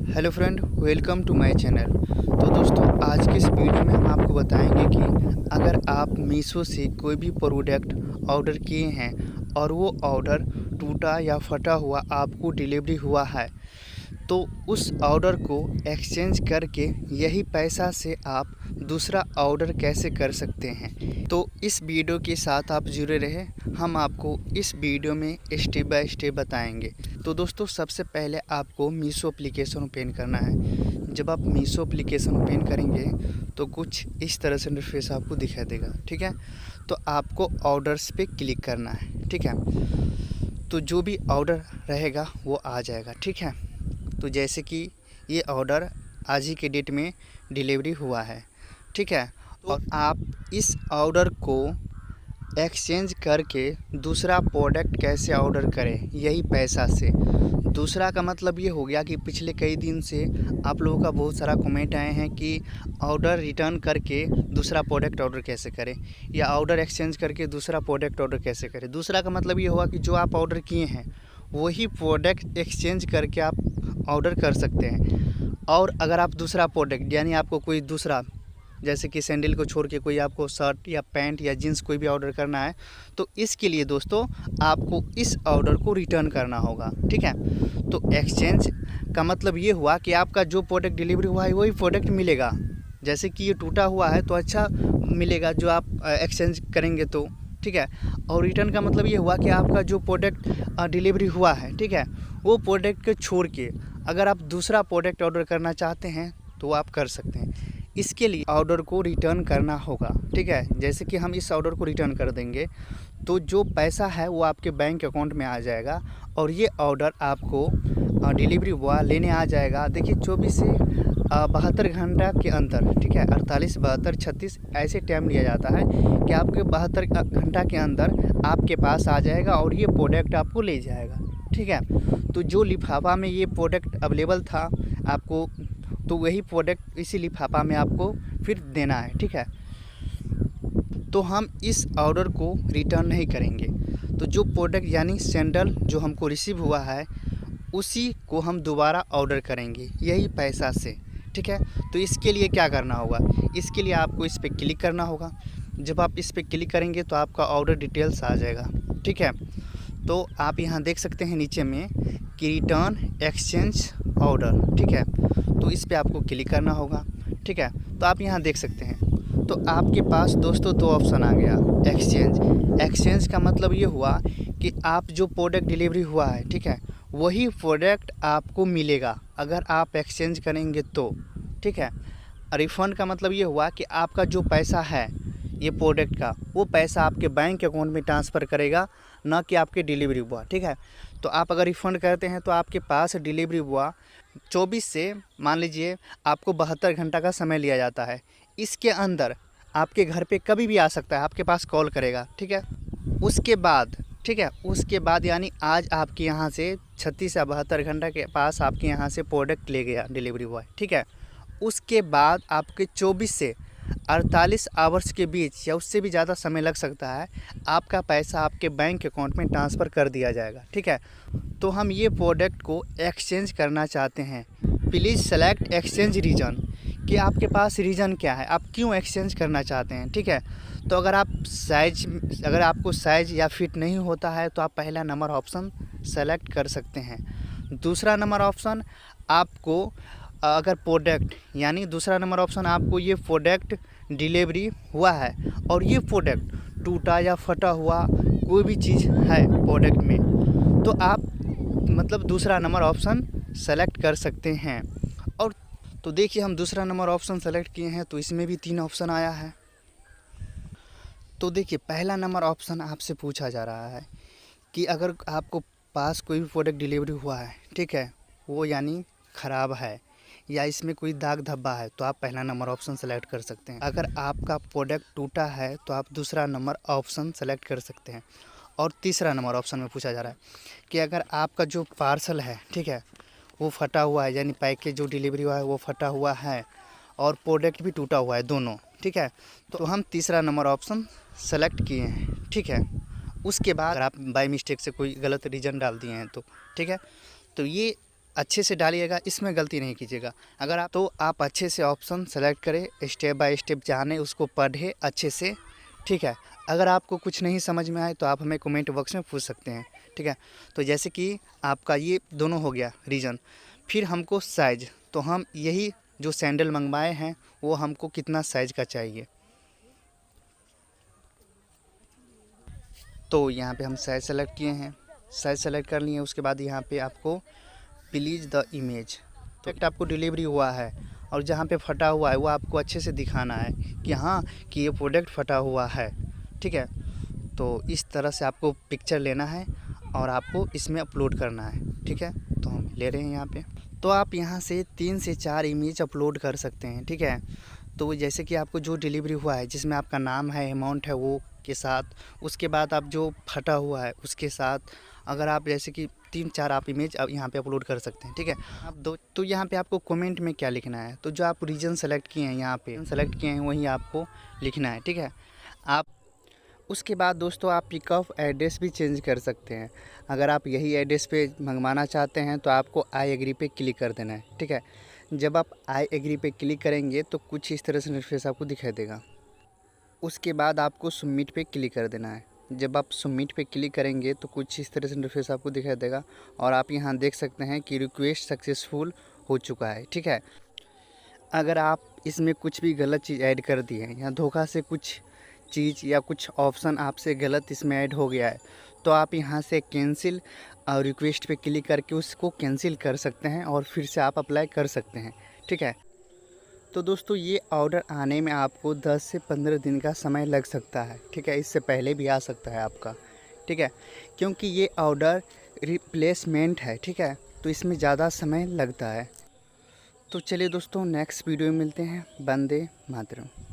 Hello friend, welcome to my channel. तो दोस्तों, आज के इस वीडियो में हम आपको बताएंगे कि अगर आप मीशो से कोई भी प्रोडक्ट ऑर्डर किए हैं और वो ऑर्डर टूटा या फटा हुआ आपको डिलीवरी हुआ है, तो उस ऑर्डर को एक्सचेंज करके यही पैसा से आप दूसरा ऑर्डर कैसे कर सकते हैं। तो इस वीडियो के साथ आप जुड़े रहे, हम आपको इस वीडियो में स्टेप बाय स्टेप बताएंगे। तो दोस्तों, सबसे पहले आपको मीशो एप्लीकेशन ओपन करना है। जब आप मीशो एप्लीकेशन ओपन करेंगे तो कुछ इस तरह से इंटरफेस आपको दिखाई देगा। ठीक है, तो आपको ऑर्डर्स पे क्लिक करना है। ठीक है, तो जो भी ऑर्डर रहेगा वो आ जाएगा। ठीक है, तो जैसे कि ये ऑर्डर आज ही के डेट में डिलीवरी हुआ है। ठीक है, और आप इस ऑर्डर को एक्सचेंज करके दूसरा प्रोडक्ट कैसे ऑर्डर करें यही पैसा से। दूसरा का मतलब ये हो गया कि पिछले कई दिन से आप लोगों का बहुत सारा कमेंट आए हैं कि ऑर्डर रिटर्न करके दूसरा प्रोडक्ट ऑर्डर कैसे करें, या ऑर्डर एक्सचेंज करके दूसरा प्रोडक्ट ऑर्डर कैसे करें। दूसरा का मतलब ये हुआ कि जो आप ऑर्डर किए हैं वही प्रोडक्ट एक्सचेंज करके आप ऑर्डर कर सकते हैं। और अगर आप दूसरा प्रोडक्ट यानी आपको कोई दूसरा, जैसे कि सैंडल को छोड़ के कोई आपको शर्ट या पैंट या जीन्स कोई भी ऑर्डर करना है, तो इसके लिए दोस्तों आपको इस ऑर्डर को रिटर्न करना होगा। ठीक है, तो एक्सचेंज का मतलब ये हुआ कि आपका जो प्रोडक्ट डिलीवरी हुआ है वही प्रोडक्ट मिलेगा। जैसे कि ये टूटा हुआ है तो अच्छा मिलेगा जो आप एक्सचेंज करेंगे तो। ठीक है, और रिटर्न का मतलब ये हुआ कि आपका जो प्रोडक्ट डिलीवरी हुआ है, ठीक है, वो प्रोडक्ट को छोड़ के अगर आप दूसरा प्रोडक्ट ऑर्डर करना चाहते हैं तो आप कर सकते हैं। इसके लिए ऑर्डर को रिटर्न करना होगा। ठीक है, जैसे कि हम इस ऑर्डर को रिटर्न कर देंगे तो जो पैसा है वो आपके बैंक अकाउंट में आ जाएगा और ये ऑर्डर आपको डिलीवरी बॉय लेने आ जाएगा। देखिए 24 से 72 घंटा के अंदर, ठीक है, 48, 72, 36 ऐसे टाइम लिया जाता है कि आपके 72 घंटा के अंदर आपके पास आ जाएगा और ये प्रोडक्ट आपको ले जाएगा। ठीक है, तो जो लिफाफा में ये प्रोडक्ट अवेलेबल था आपको, तो वही प्रोडक्ट इसी लिफाफा में आपको फिर देना है। ठीक है, तो हम इस ऑर्डर को रिटर्न नहीं करेंगे। तो जो प्रोडक्ट यानी सैंडल जो हमको रिसीव हुआ है उसी को हम दोबारा ऑर्डर करेंगे यही पैसा से। ठीक है, तो इसके लिए क्या करना होगा, इसके लिए आपको इस पर क्लिक करना होगा। जब आप इस पर क्लिक करेंगे तो आपका ऑर्डर डिटेल्स आ जाएगा। ठीक है, तो आप यहाँ देख सकते हैं नीचे में कि रिटर्न एक्सचेंज ऑर्डर। ठीक है, तो इस पे आपको क्लिक करना होगा। ठीक है, तो आप यहाँ देख सकते हैं तो आपके पास दोस्तों दो ऑप्शन आ गया। एक्सचेंज का मतलब ये हुआ कि आप जो प्रोडक्ट डिलीवरी हुआ है, ठीक है, वही प्रोडक्ट आपको मिलेगा अगर आप एक्सचेंज करेंगे तो। ठीक है, रिफ़ंड का मतलब ये हुआ कि आपका जो पैसा है ये प्रोडक्ट का, वो पैसा आपके बैंक अकाउंट में ट्रांसफ़र करेगा, ना कि आपके डिलीवरी बॉय। ठीक है, तो आप अगर रिफ़ंड करते हैं तो आपके पास डिलीवरी बॉय 24 से, मान लीजिए आपको 72 घंटा का समय लिया जाता है, इसके अंदर आपके घर पे कभी भी आ सकता है, आपके पास कॉल करेगा। ठीक है, उसके बाद, ठीक है, उसके बाद यानी आज आपके यहाँ से 36 या 72 घंटा के पास आपके यहाँ से प्रोडक्ट ले गया डिलीवरी बॉय। ठीक है, उसके बाद आपके 24 से 48 आवर्स के बीच या उससे भी ज़्यादा समय लग सकता है, आपका पैसा आपके बैंक अकाउंट में ट्रांसफ़र कर दिया जाएगा। ठीक है, तो हम ये प्रोडक्ट को एक्सचेंज करना चाहते हैं। प्लीज़ सेलेक्ट एक्सचेंज रीज़न, कि आपके पास रीज़न क्या है, आप क्यों एक्सचेंज करना चाहते हैं। ठीक है, तो अगर आपको साइज़ या फिट नहीं होता है तो आप पहला नंबर ऑप्शन सेलेक्ट कर सकते हैं। दूसरा नंबर ऑप्शन आपको अगर प्रोडक्ट यानी दूसरा नंबर ऑप्शन आपको ये प्रोडक्ट डिलीवरी हुआ है और ये प्रोडक्ट टूटा या फटा हुआ कोई भी चीज़ है प्रोडक्ट में, तो आप मतलब दूसरा नंबर ऑप्शन सेलेक्ट कर सकते हैं। और तो देखिए हम दूसरा नंबर ऑप्शन सेलेक्ट किए हैं तो इसमें भी 3 ऑप्शन आया है। तो देखिए पहला नंबर ऑप्शन आपसे पूछा जा रहा है कि अगर आपको पास कोई भी प्रोडक्ट डिलीवरी हुआ है, ठीक है, वो यानी ख़राब है या इसमें कोई दाग धब्बा है, तो आप पहला नंबर ऑप्शन सेलेक्ट कर सकते हैं। अगर आपका प्रोडक्ट टूटा है तो आप दूसरा नंबर ऑप्शन सेलेक्ट कर सकते हैं। और तीसरा नंबर ऑप्शन में पूछा जा रहा है कि अगर आपका जो पार्सल है, ठीक है, वो फटा हुआ है, यानी पैकेज जो डिलीवरी हुआ है वो फटा हुआ है और प्रोडक्ट भी टूटा हुआ है, दोनों। ठीक है, तो हम तीसरा नंबर ऑप्शन सेलेक्ट किए हैं। ठीक है, उसके बाद अगर आप बाय मिस्टेक से कोई गलत रीज़न डाल दिए हैं तो, ठीक है, तो ये अच्छे से डालिएगा, इसमें गलती नहीं कीजिएगा। अगर आप अच्छे से ऑप्शन सेलेक्ट करें, स्टेप बाय स्टेप जाने, उसको पढ़े अच्छे से, ठीक है। अगर आपको कुछ नहीं समझ में आए तो आप हमें कमेंट बॉक्स में पूछ सकते हैं, ठीक है। तो जैसे कि आपका ये दोनों हो गया रीजन, फिर हमको साइज़, तो हम यही जो सैंडल मंगवाए हैं वो हमको कितना साइज़ का चाहिए, तो यहाँ पे हम साइज़ सेलेक्ट किए हैं, साइज़ सेलेक्ट कर लिए। उसके बाद यहाँ पे आपको प्लीज़ द इमेज, तो आपको डिलीवरी हुआ है और जहाँ पे फटा हुआ है वो आपको अच्छे से दिखाना है कि हाँ कि ये प्रोडक्ट फटा हुआ है, ठीक है। तो इस तरह से आपको पिक्चर लेना है और आपको इसमें अपलोड करना है, ठीक है। तो हम ले रहे हैं यहाँ पे, तो आप यहाँ से 3 से 4 इमेज अपलोड कर सकते हैं, ठीक है। तो जैसे कि आपको जो डिलीवरी हुआ है जिसमें आपका नाम है, अमाउंट है, वो के साथ, उसके बाद आप जो फटा हुआ है उसके साथ, अगर आप जैसे कि 3-4 आप इमेज अब यहाँ पे अपलोड कर सकते हैं, ठीक है। आप दो, तो यहाँ पे आपको कमेंट में क्या लिखना है, तो जो आप रीजन सेलेक्ट किए हैं, यहाँ पे सेलेक्ट किए हैं वही आपको लिखना है, ठीक है। आप उसके बाद दोस्तों आप पिकअप एड्रेस भी चेंज कर सकते हैं। अगर आप यही एड्रेस पे मंगवाना चाहते हैं तो आपको आई एग्री पे क्लिक कर देना है, ठीक है। जब आप आई एग्री पे क्लिक करेंगे तो कुछ इस तरह से इंटरफेस आपको दिखाई देगा। उसके बाद आपको सबमिट पे क्लिक कर देना है। जब आप सबमिट पे क्लिक करेंगे तो कुछ इस तरह से इंटरफेस आपको दिखाई देगा और आप यहाँ देख सकते हैं कि रिक्वेस्ट सक्सेसफुल हो चुका है, ठीक है। अगर आप इसमें कुछ भी गलत चीज़ ऐड कर दी है या धोखा से कुछ चीज़ या कुछ ऑप्शन आपसे गलत इसमें ऐड हो गया है तो आप यहाँ से कैंसिल और रिक्वेस्ट पे क्लिक करके उसको कैंसिल कर सकते हैं और फिर से आप अप्लाई कर सकते हैं, ठीक है। तो दोस्तों ये ऑर्डर आने में आपको 10 से 15 दिन का समय लग सकता है, ठीक है। इससे पहले भी आ सकता है आपका, ठीक है, क्योंकि ये ऑर्डर रिप्लेसमेंट है, ठीक है। तो इसमें ज़्यादा समय लगता है। तो चलिए दोस्तों नेक्स्ट वीडियो में मिलते हैं। वंदे मातरम।